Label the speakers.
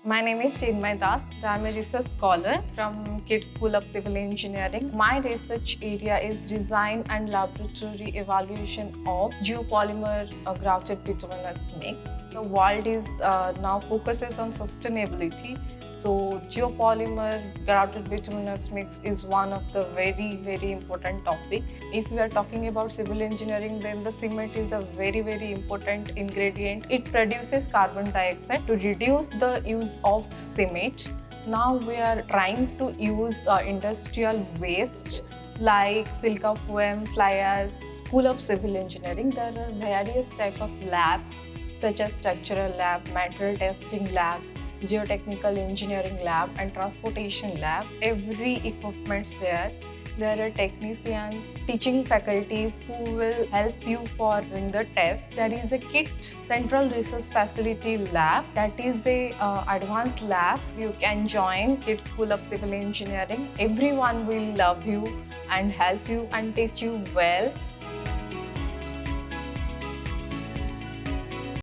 Speaker 1: My name is Chinmay Das. I am a research scholar from KIIT School of Civil Engineering. My research area is design and laboratory evaluation of geopolymer-grafted bituminous mix. The world is now focuses on sustainability. So geopolymer-grafted bituminous mix is one of the very important topic. If we are talking about civil engineering, then the cement is the very important ingredient. It produces carbon dioxide. To reduce the use of cement, now we are trying to use industrial waste like silica, fume, fly ash. School of Civil Engineering, there are various type of labs such as structural lab, material testing lab, geotechnical engineering lab and transportation lab. Every equipment's there. There are technicians, teaching faculties who will help you for doing the test. There is a KIIT Central Research Facility Lab. That is a advanced lab. You can join KIIT School of Civil Engineering. Everyone will love you and help you and teach you well.